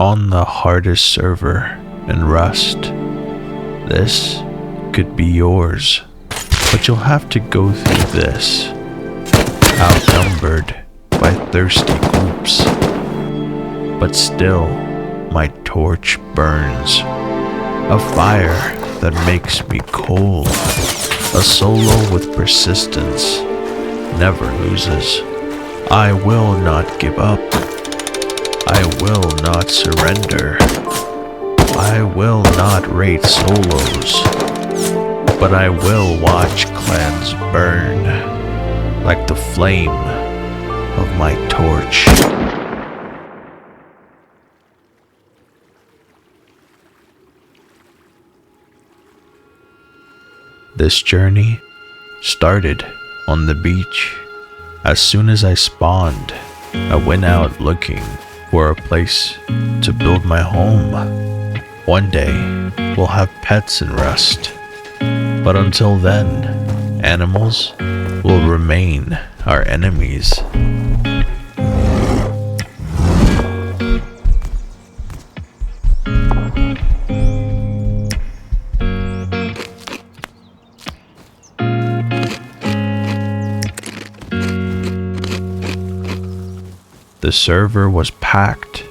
on the hardest server in Rust. This could be yours, but you'll have to go through this, outnumbered by thirsty groups. But still, my torch burns, a fire that makes me cold. A solo with persistence never loses. I will not give up. I will not surrender. I will not rate solos, but I will watch clans burn like the flame of my torch. This journey started on the beach. As soon as I spawned, I went out looking for a place to build my home. One day, we'll have pets in Rust. But until then, animals will remain our enemies. The server was packed,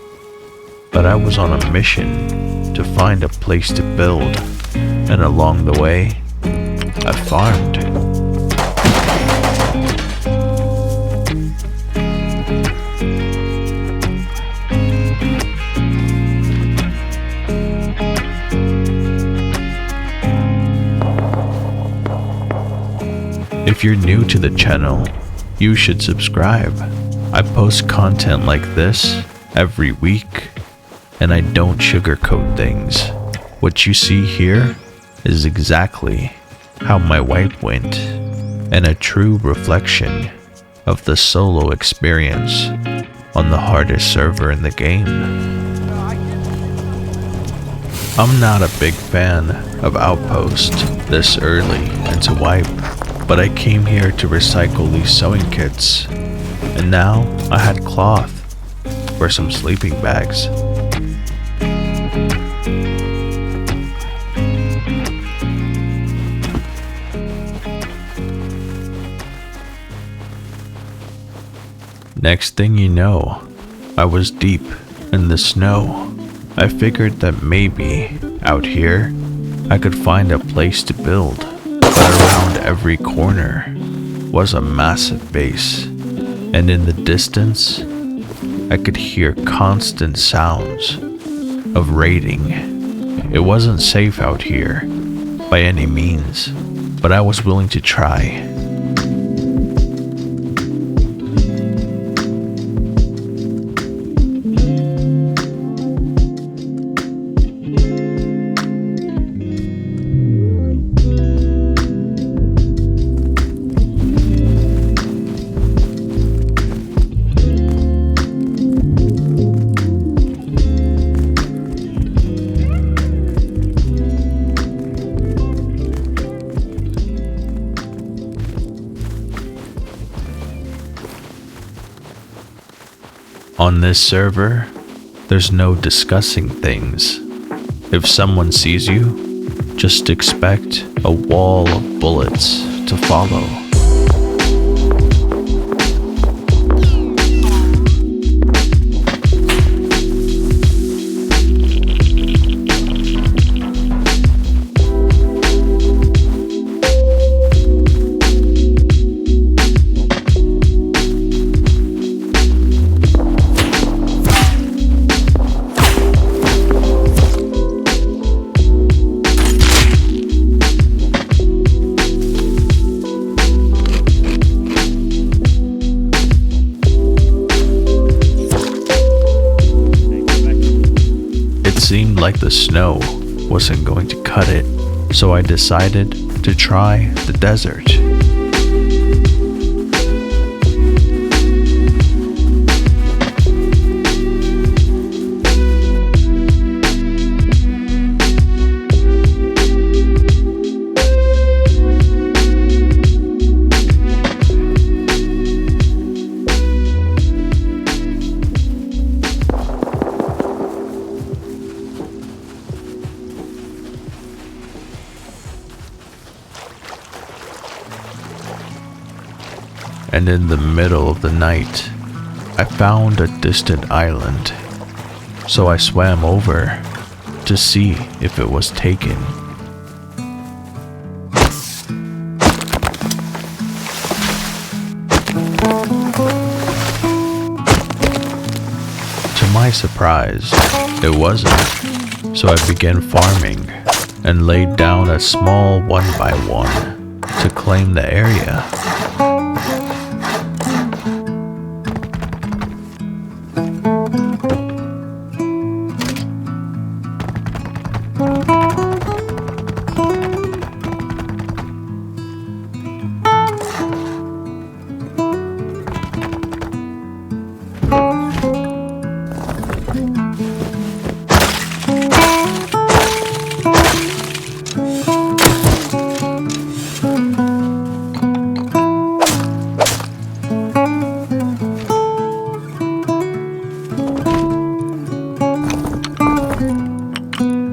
but I was on a mission to find a place to build, and along the way, I farmed. If you're new to the channel, you should subscribe. I post content like this every week, and I don't sugarcoat things. What you see here is exactly how my wipe went, and a true reflection of the solo experience on the hardest server in the game. I'm not a big fan of Outpost this early into wipe, but I came here to recycle these sewing kits. And now I had cloth for some sleeping bags. Next thing you know, I was deep in the snow. I figured that maybe out here I could find a place to build, but around every corner was a massive base. And in the distance, I could hear constant sounds of raiding. It wasn't safe out here by any means, but I was willing to try. On this server, there's no discussing things. If someone sees you, just expect a wall of bullets to follow. Seemed like the snow wasn't going to cut it, so I decided to try the desert. and in the middle of the night, I found a distant island. So I swam over to see if it was taken. To my surprise, it wasn't. So I began farming and laid down a small 1x1 to claim the area.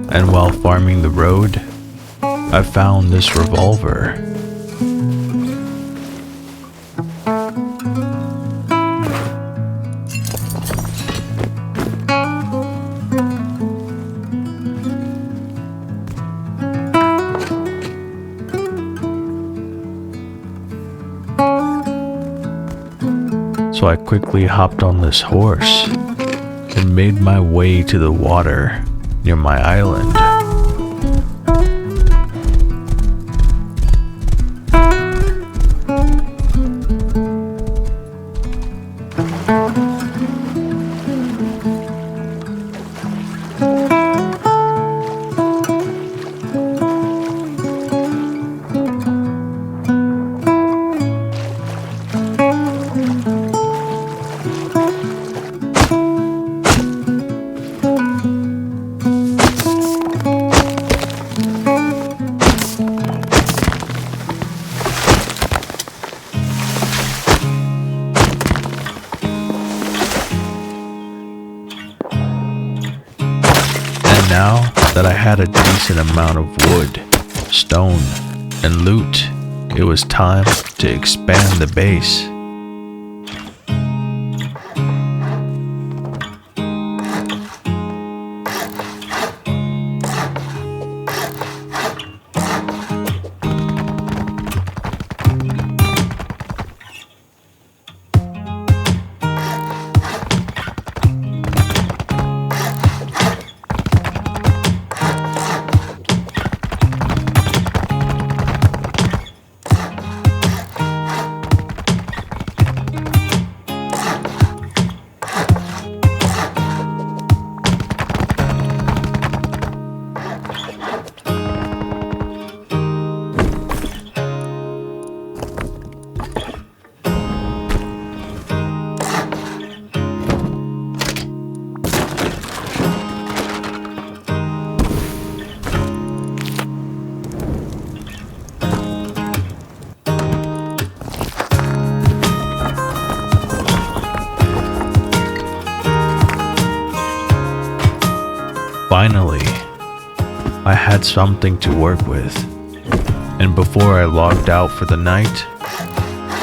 And while farming the road, I found this revolver. So I quickly hopped on this horse and made my way to the water near my island. Now that I had a decent amount of wood, stone, and loot, it was time to expand the base. Finally, I had something to work with, and before I logged out for the night,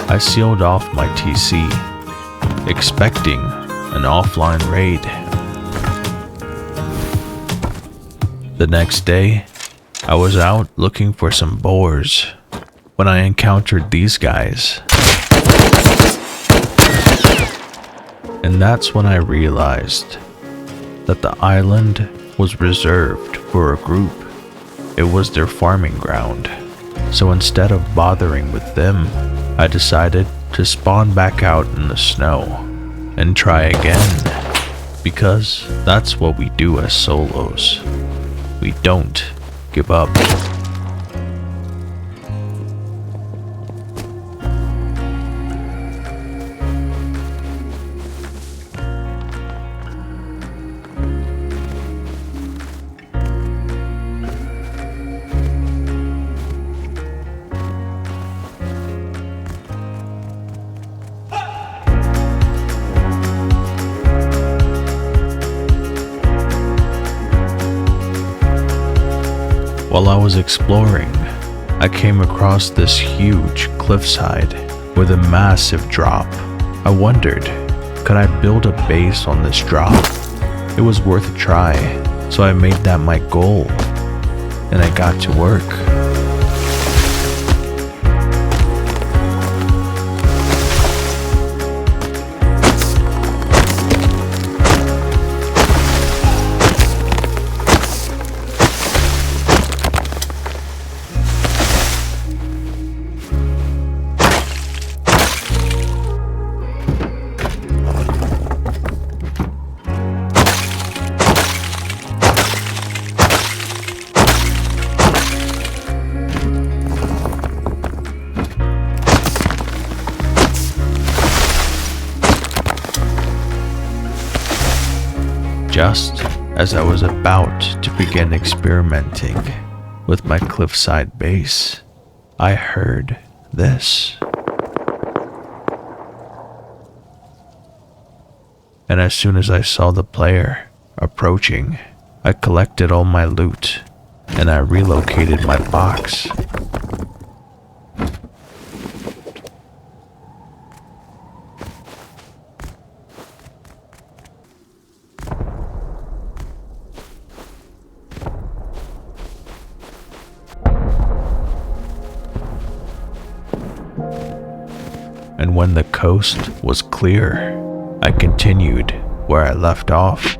I sealed off my TC, expecting an offline raid. The next day, I was out looking for some boars when I encountered these guys. And that's when I realized that the island was reserved for a group. It was their farming ground. So instead of bothering with them, I decided to spawn back out in the snow and try again. Because that's what we do as solos. We don't give up. While I was exploring, I came across this huge cliffside with a massive drop. I wondered, could I build a base on this drop? It was worth a try, so I made that my goal, and I got to work. Just as I was about to begin experimenting with my cliffside base, I heard this. And as soon as I saw the player approaching, I collected all my loot and I relocated my box. And when the coast was clear, I continued where I left off.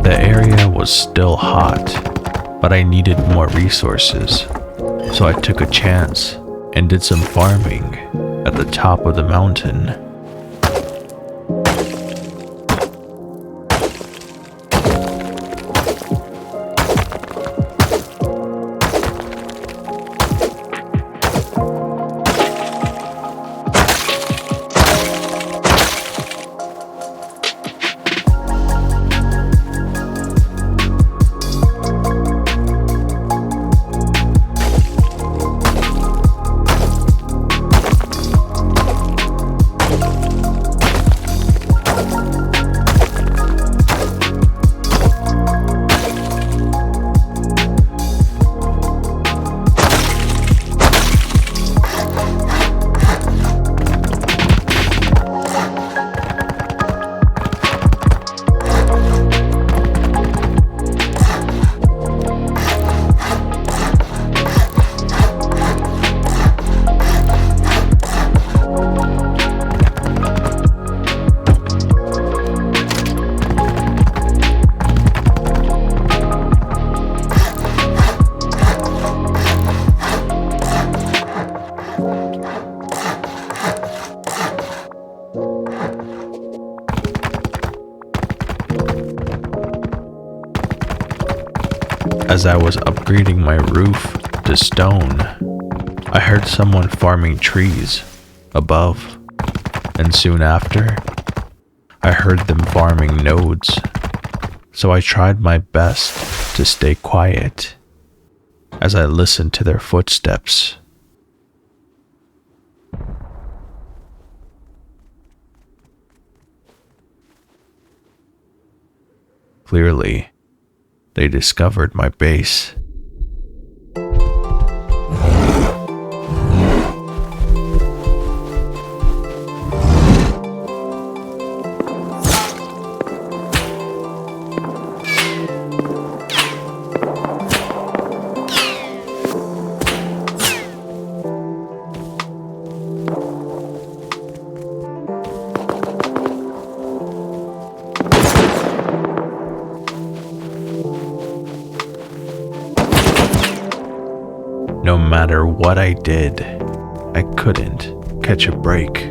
The area was still hot, but I needed more resources, so I took a chance and did some farming at the top of the mountain. As I was upgrading my roof to stone, I heard someone farming trees above, and soon after, I heard them farming nodes, so I tried my best to stay quiet as I listened to their footsteps. Clearly, they discovered my base. matter what I did, I couldn't catch a break.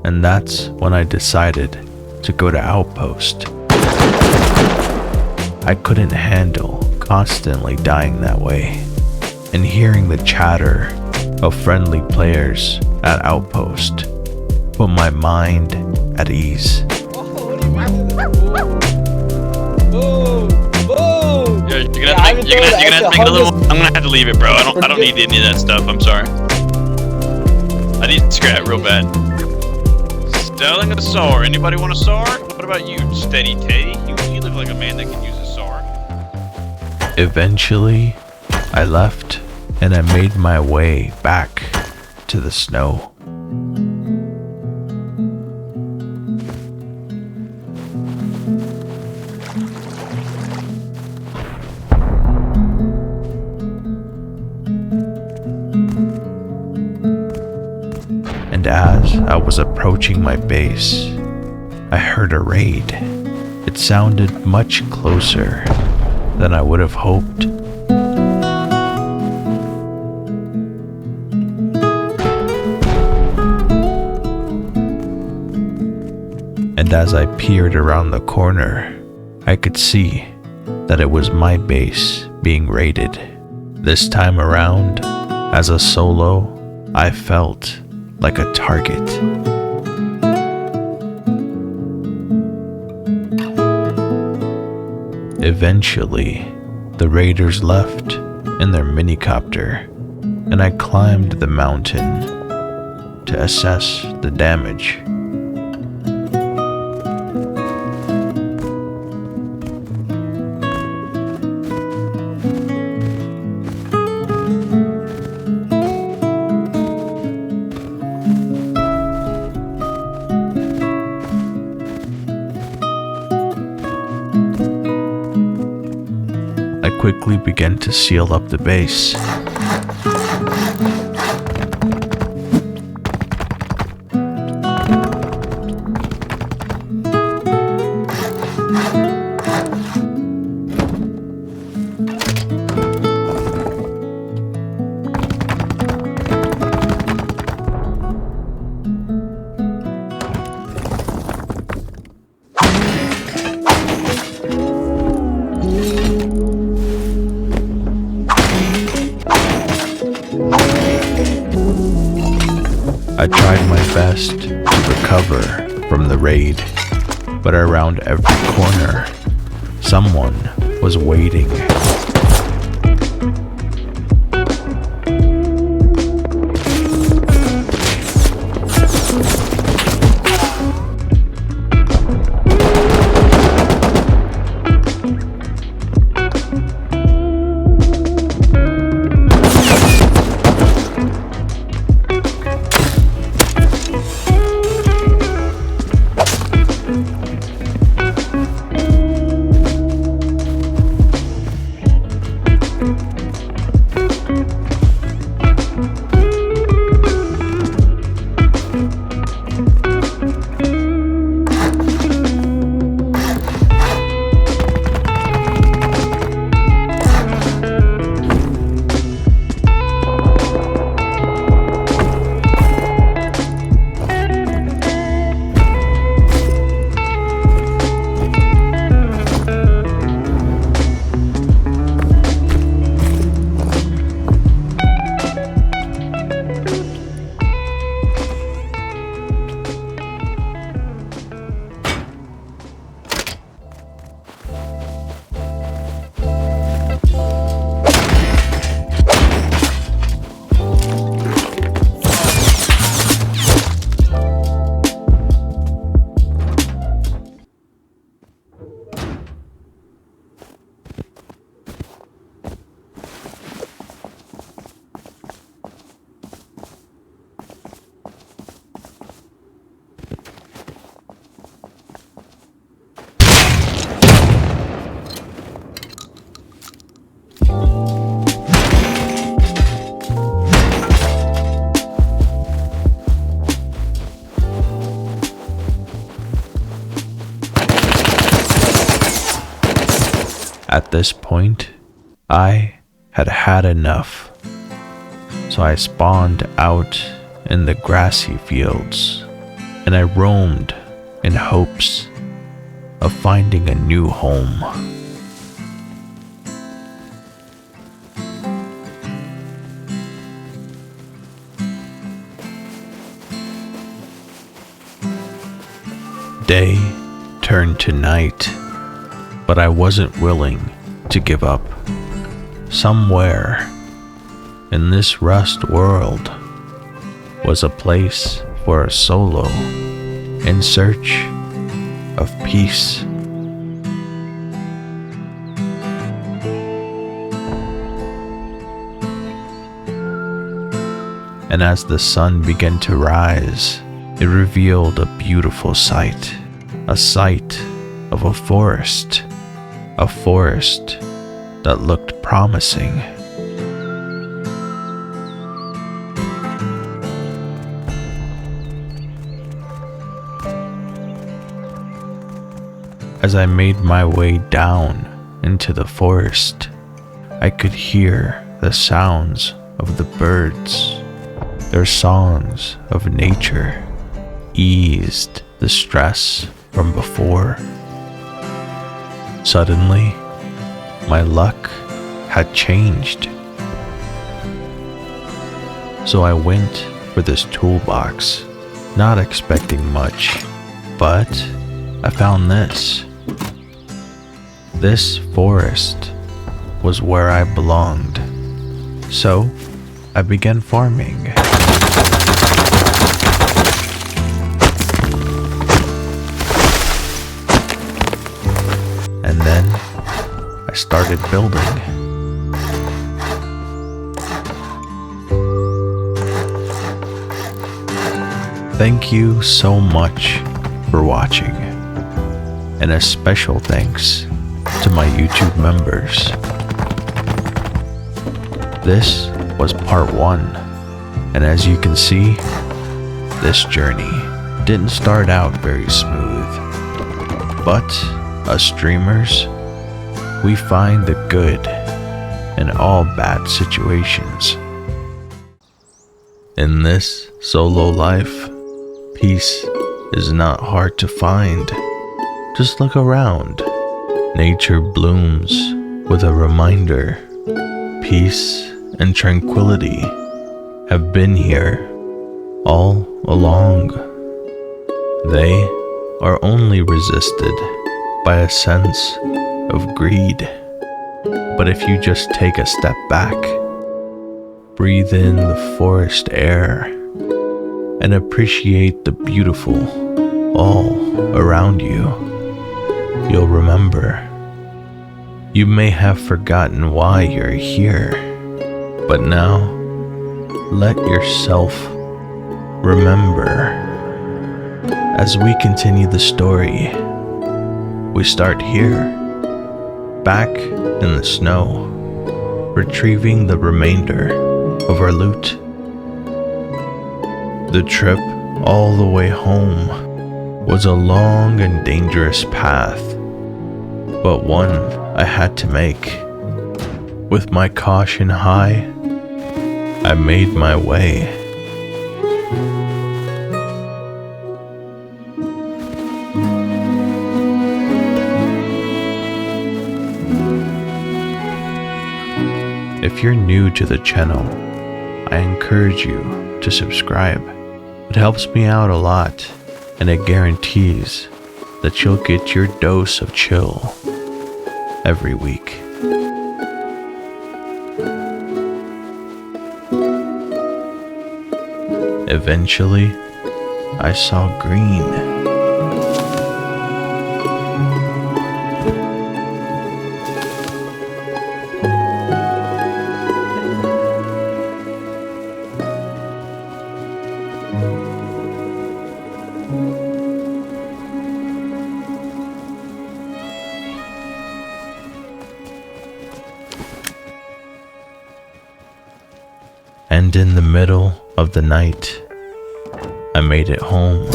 And that's when I decided to go to Outpost. I couldn't handle constantly dying that way, and hearing the chatter of friendly players at Outpost put my mind at ease. You're gonna have to make it a little. I'm gonna have to leave it, bro. I don't need any of that stuff. I'm sorry. I need scrap real bad. Selling a SAR. Anybody want a SAR? What about you, Steady Teddy? You look like a man that can use a SAR. Eventually, I left and I made my way back to the snow. And as I was approaching my base, I heard a raid. It sounded much closer than I would have hoped. And as I peered around the corner, I could see that it was my base being raided. This time around, as a solo, I felt like a target. Eventually, the raiders left in their minicopter, and I climbed the mountain to assess the damage. I quickly began to seal up the base. I tried my best to recover from the raid, but around every corner, someone was waiting. this point, I had had enough. So I spawned out in the grassy fields, and I roamed in hopes of finding a new home. Day turned to night, but I wasn't willing to give up. Somewhere in this rust world was a place for a solo in search of peace. And as the sun began to rise, it revealed a beautiful sight, a sight of a forest that looked promising. As I made my way down into the forest, I could hear the sounds of the birds. Their songs of nature eased the stress from before. Suddenly, my luck had changed. So I went for this toolbox, not expecting much, but I found this. This forest was where I belonged. So I began farming. And then I started building. Thank you so much for watching, and a special thanks to my YouTube members. This was part 1, and as you can see, this journey didn't start out very smooth, but us streamers, we find the good in all bad situations. In this solo life, peace is not hard to find. Just look around. Nature blooms with a reminder. Peace and tranquility have been here all along. They are only resisted by a sense of greed. But if you just take a step back, breathe in the forest air, and appreciate the beautiful all around you, you'll remember. You may have forgotten why you're here, but now let yourself remember. As we continue the story, we start here, back in the snow, retrieving the remainder of our loot. The trip all the way home was a long and dangerous path, but one I had to make. With my caution high, I made my way. If you're new to the channel, I encourage you to subscribe. It helps me out a lot, and it guarantees that you'll get your dose of chill every week. Eventually, I saw green. And in the middle of the night, I made it home.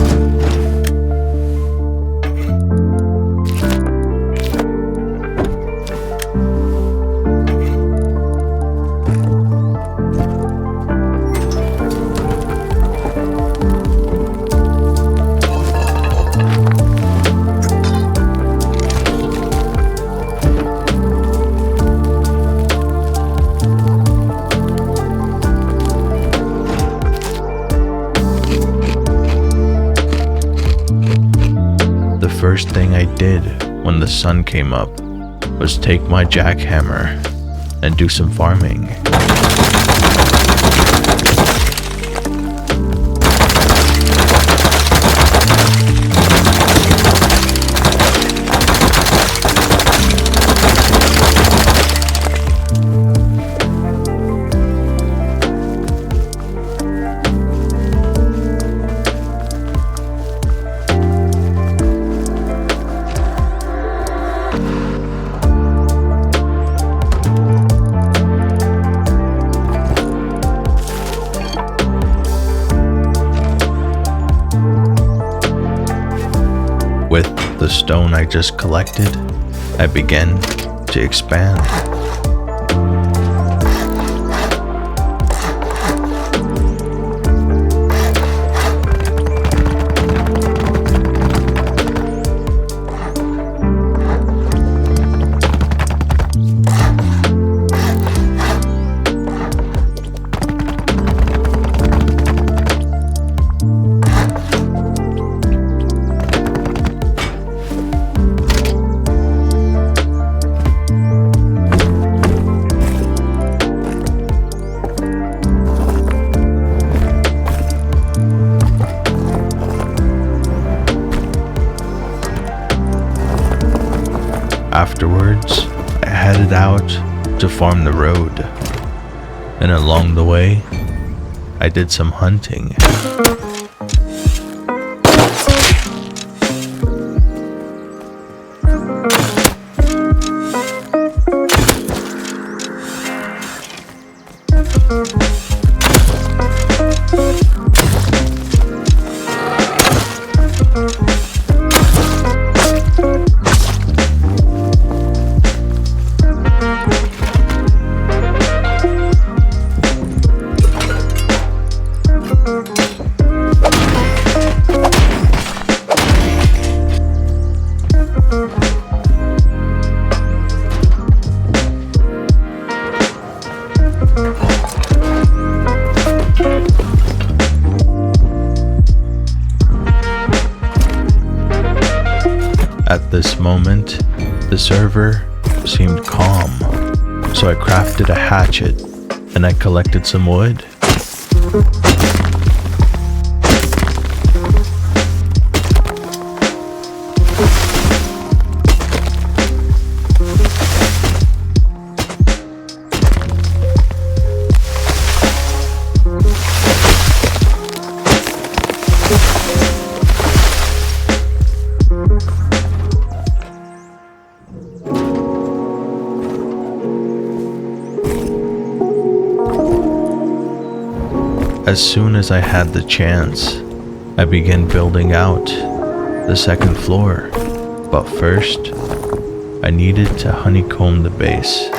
first thing I did when the sun came up was take my jackhammer and do some farming. With the stone I just collected, I began to expand. Afterwards, I headed out to farm the road, and along the way, I did some hunting. At this moment, the server seemed calm, so I crafted a hatchet and I collected some wood. As soon as I had the chance, I began building out the second floor, but first, I needed to honeycomb the base.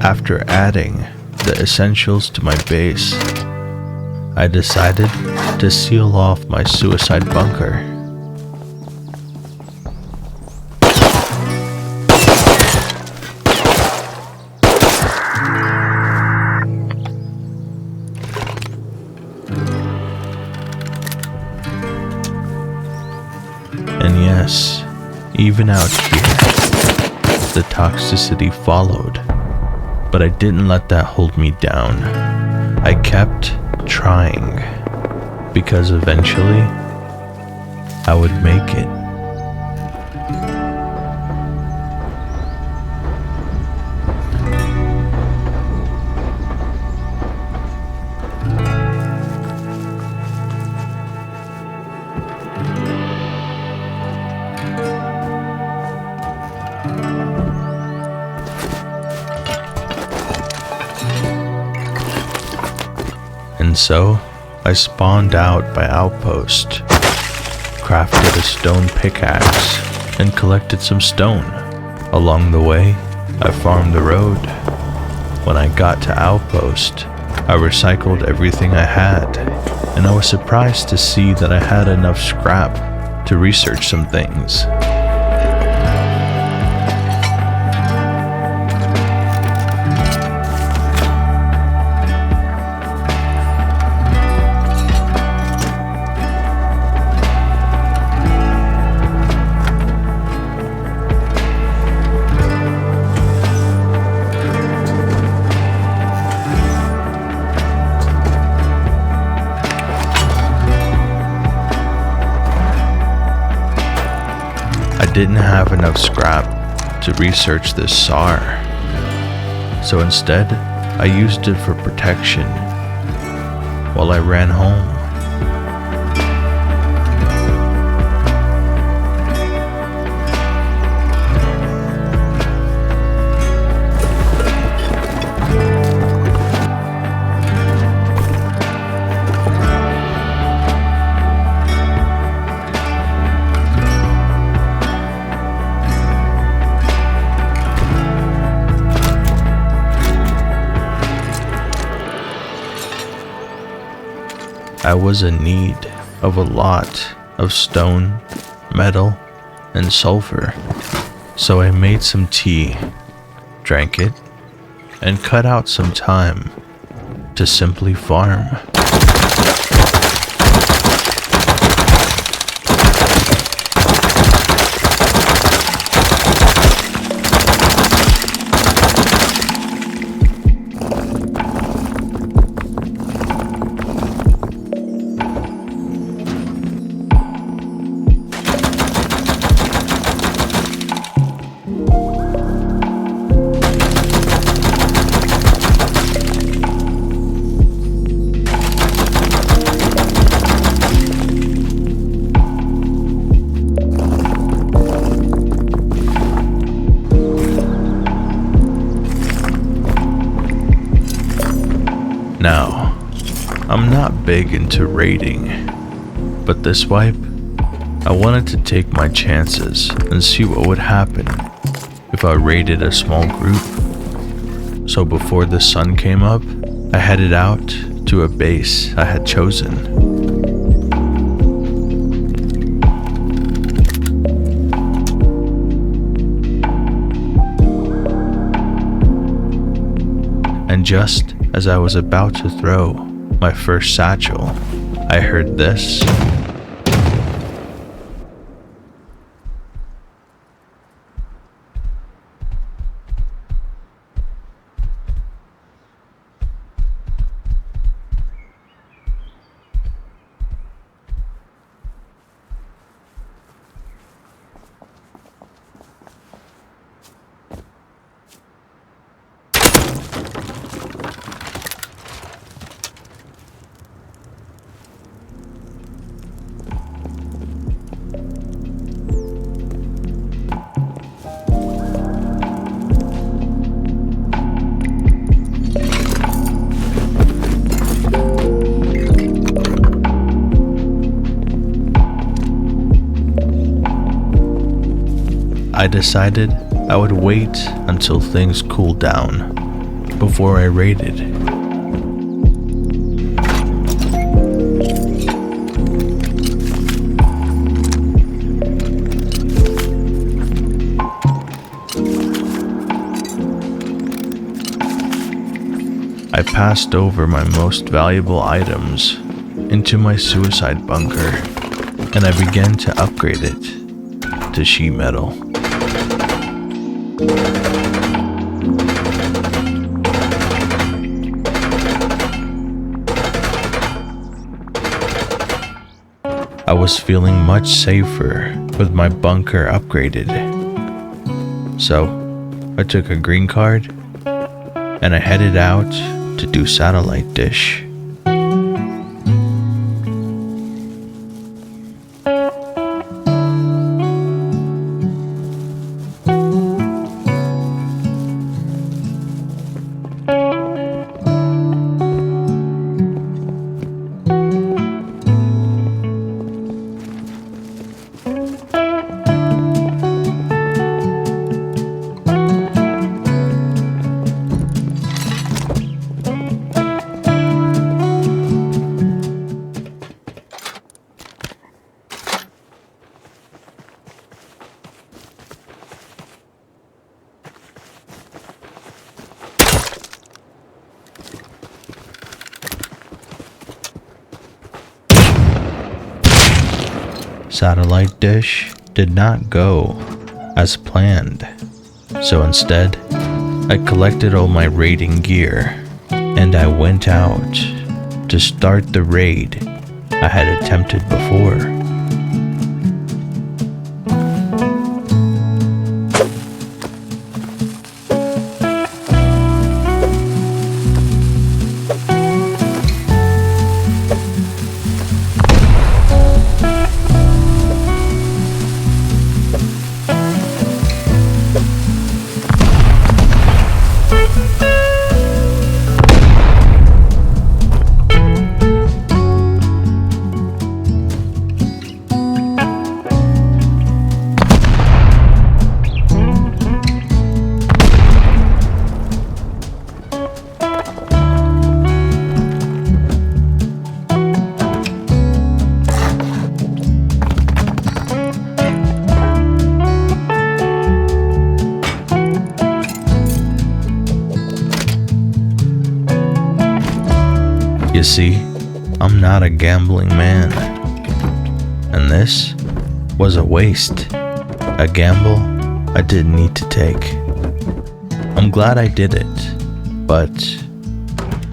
After adding the essentials to my base, I decided to seal off my suicide bunker. And yes, even out here, the toxicity followed, but I didn't let that hold me down. I kept trying, because eventually, I would make it. And so, I spawned out by outpost, crafted a stone pickaxe, and collected some stone. Along the way, I farmed the road. When I got to outpost, I recycled everything I had, and I was surprised to see that I had enough scrap to research some things. I didn't have enough scrap to research this SAR, so instead I used it for protection while I ran home. I was in need of a lot of stone, metal, and sulfur, so I made some tea, drank it, and cut out some time to simply farm. Now, I'm not big into raiding, but this wipe, I wanted to take my chances and see what would happen if I raided a small group. So before the sun came up, I headed out to a base I had chosen. And just as I was about to throw my first satchel, I heard this. I decided I would wait until things cooled down before I raided. I passed over my most valuable items into my suicide bunker, and I began to upgrade it to sheet metal. I was feeling much safer with my bunker upgraded. So, I took a green card and I headed out to do satellite dish. Satellite dish did not go as planned, so instead, I collected all my raiding gear and I went out to start the raid I had attempted before. You see, I'm not a gambling man, and this was a waste, a gamble I didn't need to take. I'm glad I did it, but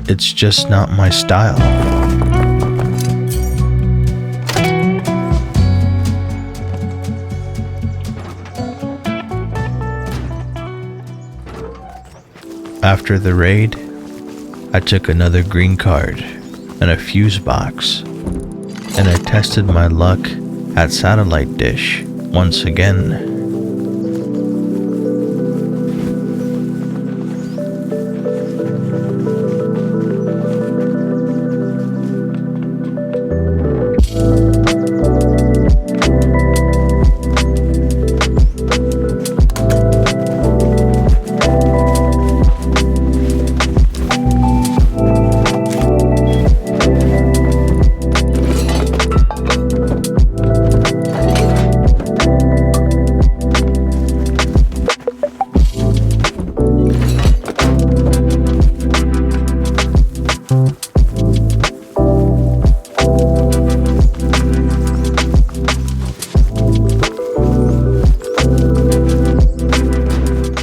it's just not my style. After the raid, I took another green card and a fuse box, and I tested my luck at satellite dish once again.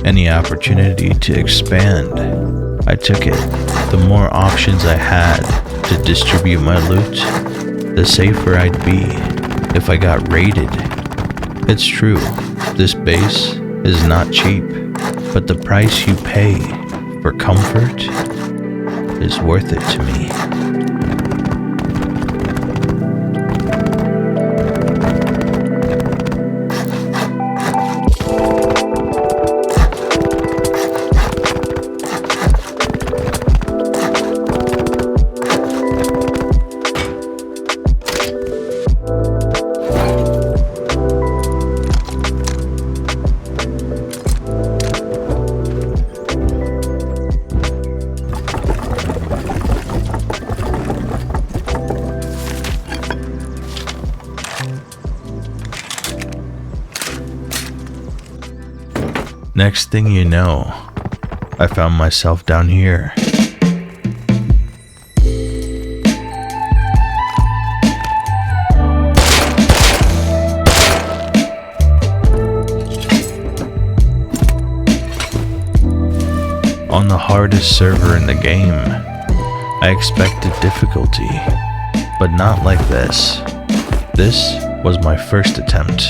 Any opportunity to expand, I took it. The more options I had to distribute my loot, the safer I'd be if I got raided. It's true, this base is not cheap, but the price you pay for comfort is worth it to me. Next thing you know, I found myself down here. On the hardest server in the game. I expected difficulty, but not like this. This was my first attempt.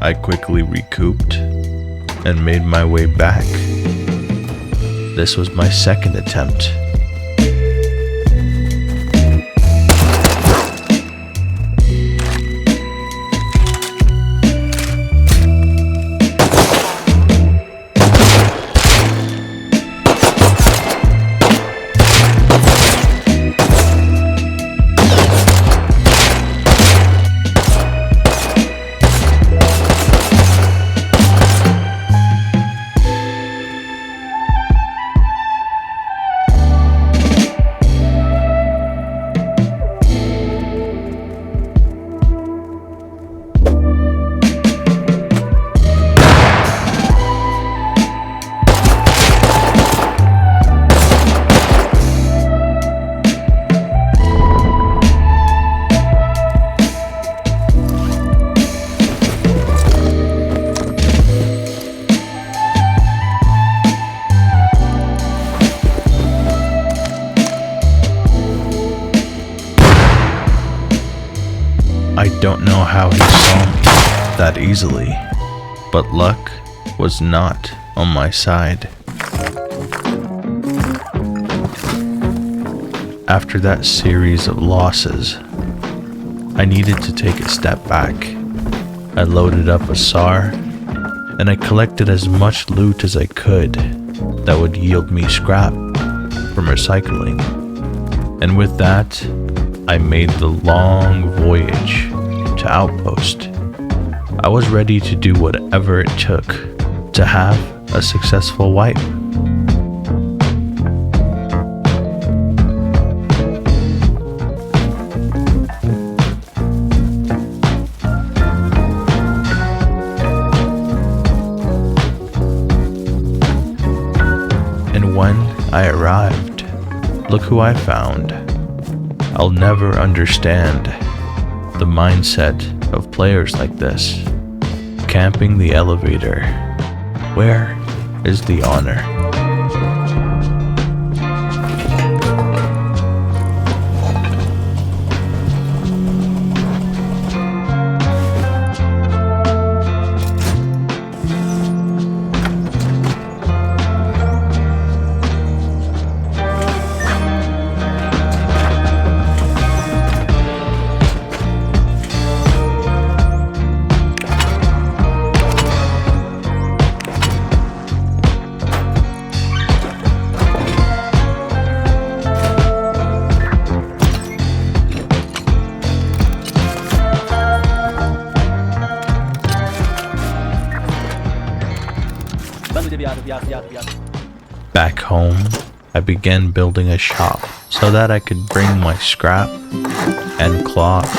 I quickly recouped and made my way back. This was my second attempt. I don't know how he saw me that easily, but luck was not on my side. After that series of losses, I needed to take a step back. I loaded up a SAR, and I collected as much loot as I could that would yield me scrap from recycling. And with that, I made the long voyage to Outpost. I was ready to do whatever it took to have a successful wipe. And when I arrived, look who I found. I'll never understand the mindset of players like this. Camping the elevator. Where is the honor? Back home, I began building a shop so that I could bring my scrap and cloth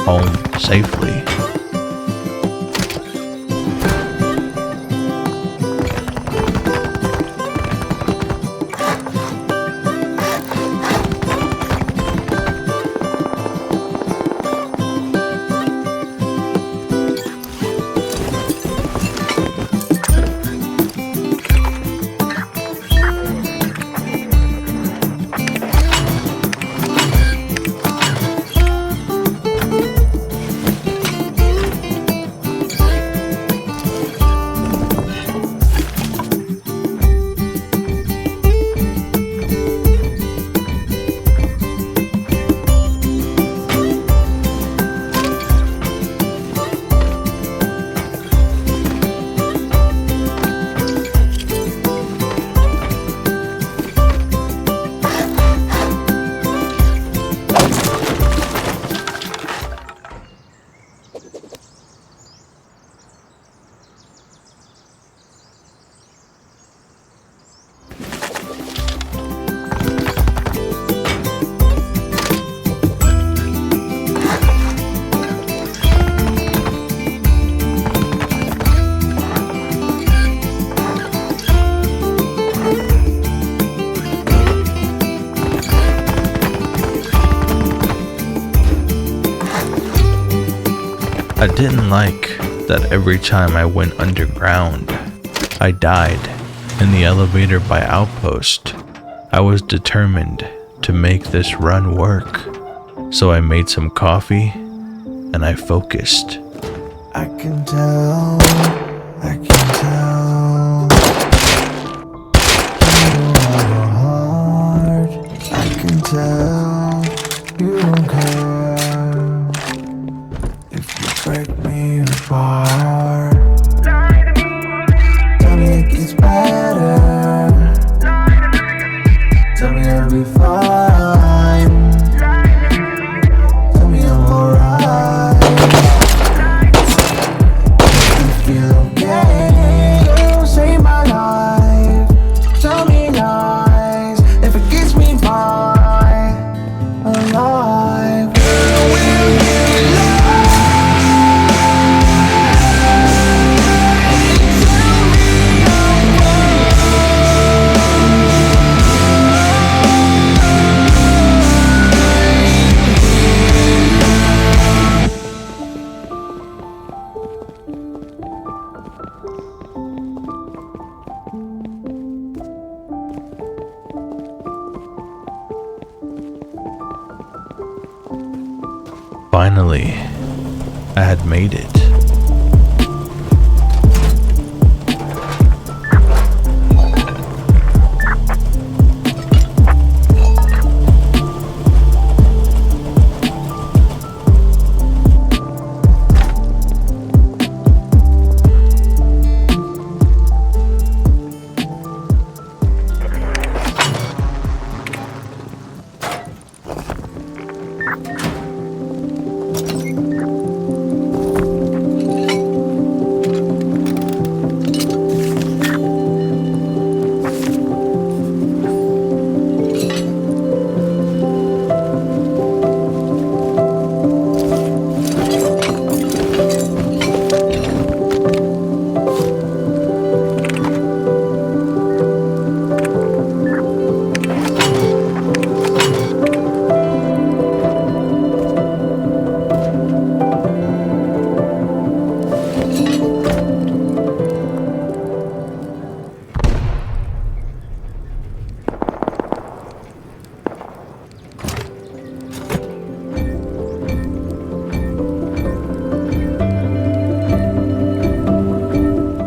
home safely. I didn't like that every time I went underground, I died in the elevator by outpost. I was determined to make this run work, so I made some coffee and I focused. I can tell, I can tell. You have a heart. I can tell you don't care if you break me apart. Tell me it gets better. Tell me I'll be fine. Tell me I'm alright. Feel okay, you save my life. Tell me lies if it gets me by alive. Girl, will you lie? Tell me I'm Finally, I had made it.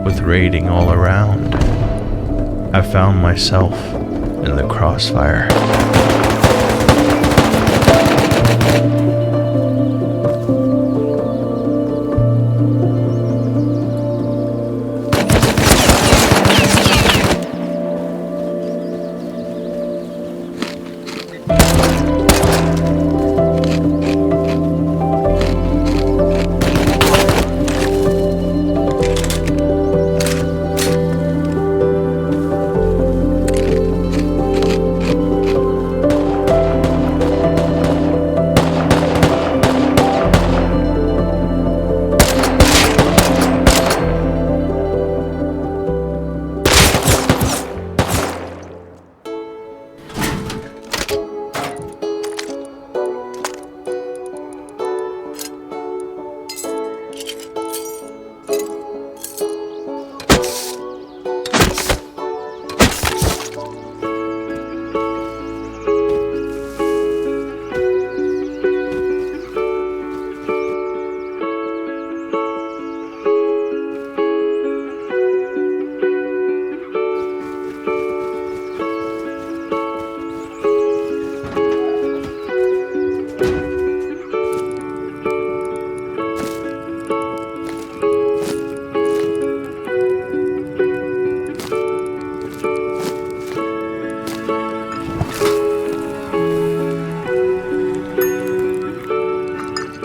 With raiding all around, I found myself in the crossfire.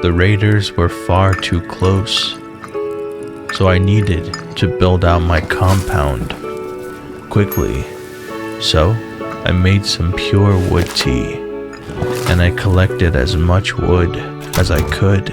The raiders were far too close, so I needed to build out my compound quickly. So I made some pure wood tea, and I collected as much wood as I could.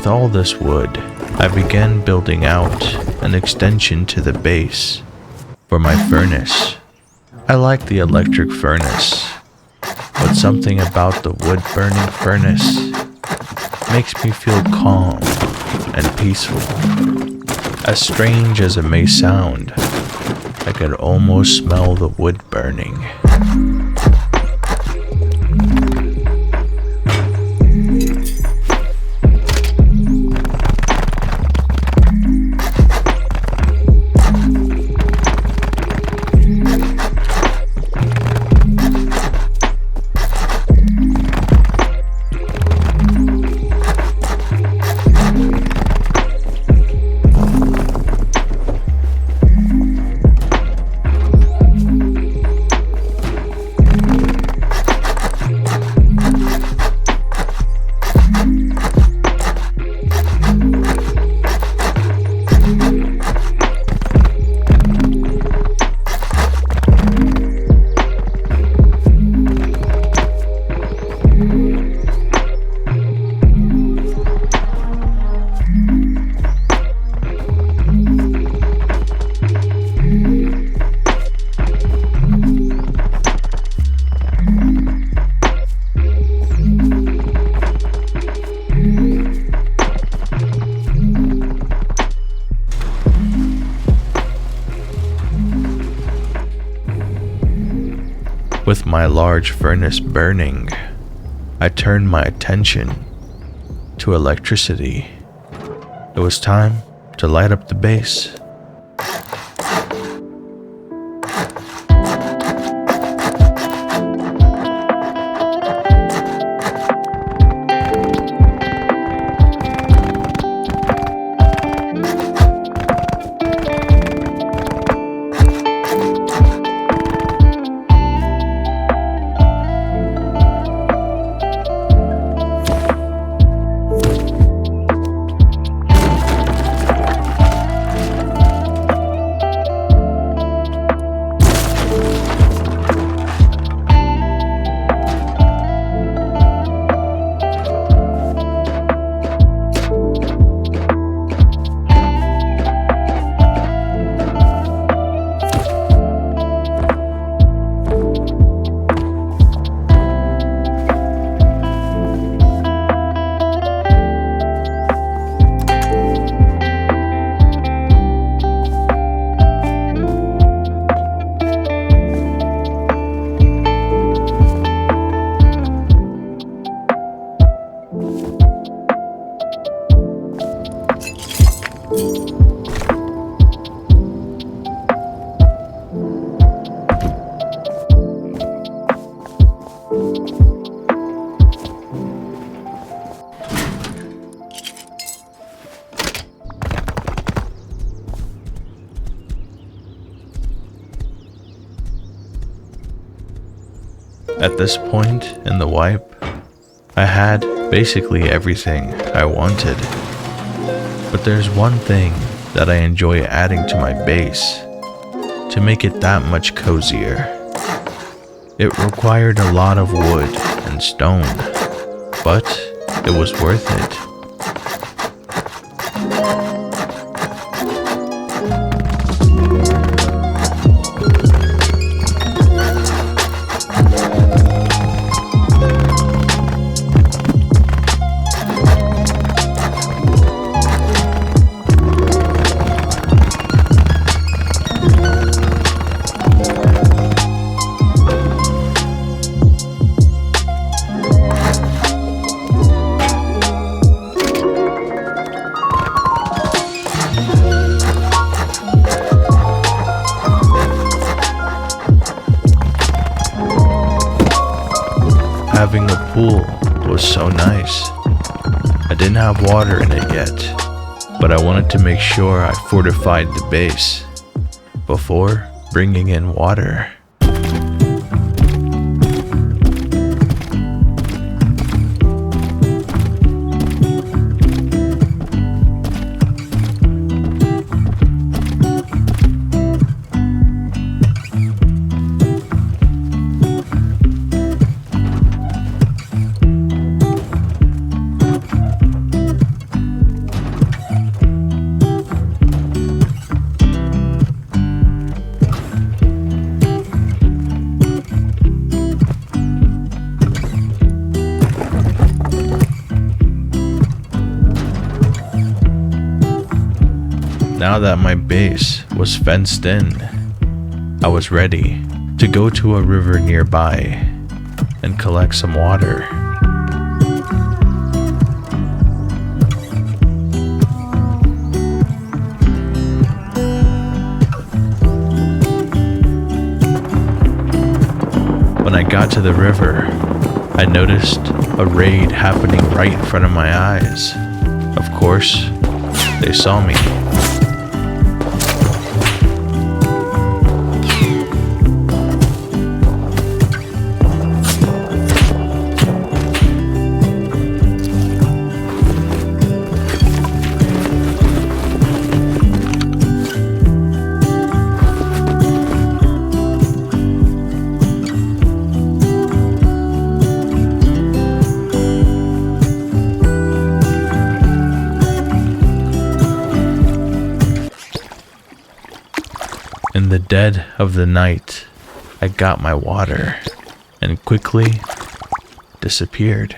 With all this wood, I began building out an extension to the base for my furnace. I like the electric furnace, but something about the wood-burning furnace makes me feel calm and peaceful. As strange as it may sound, I could almost smell the wood burning. With my large furnace burning, I turned my attention to electricity. It was time to light up the base. At this point in the wipe, I had basically everything I wanted. But there's one thing that I enjoy adding to my base to make it that much cozier. It required a lot of wood and stone, but it was worth it. Having a pool was so nice. I didn't have water in it yet, but I wanted to make sure I fortified the base before bringing in water. Now that my base was fenced in, I was ready to go to a river nearby and collect some water. When I got to the river, I noticed a raid happening right in front of my eyes. Of course, they saw me. In the dead of the night, I got my water and quickly disappeared.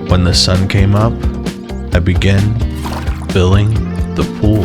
When the sun came up, I began filling the pool.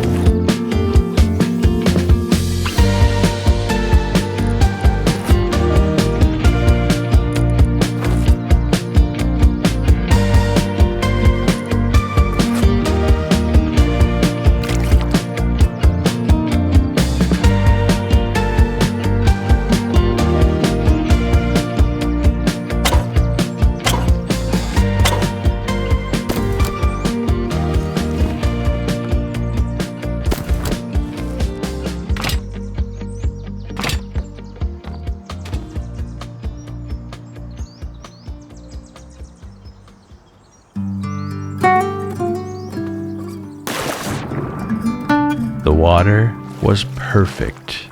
The water was perfect,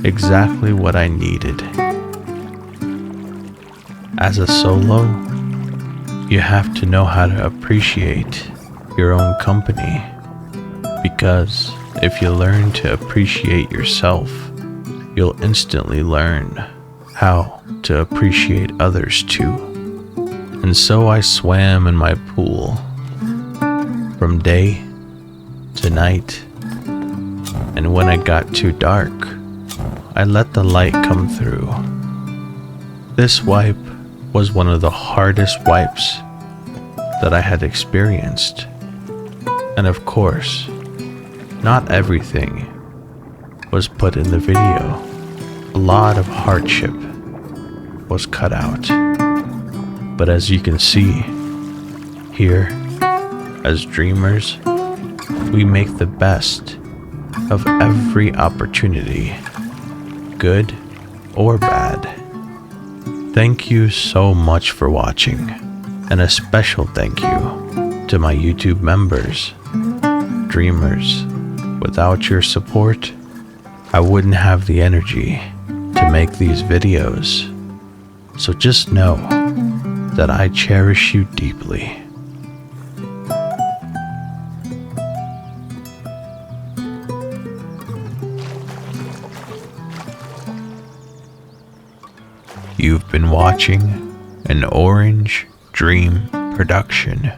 exactly what I needed. As a solo, you have to know how to appreciate your own company, because if you learn to appreciate yourself, you'll instantly learn how to appreciate others too. And so I swam in my pool from day to night. And when it got too dark, I let the light come through. This wipe was one of the hardest wipes that I had experienced. And of course, not everything was put in the video. A lot of hardship was cut out. But as you can see, here, as dreamers, we make the best of every opportunity, good or bad. Thank you so much for watching, and a special thank you to my YouTube members, dreamers. Without your support, I wouldn't have the energy to make these videos. So just know that I cherish you deeply. You've been watching an Orange Dream production.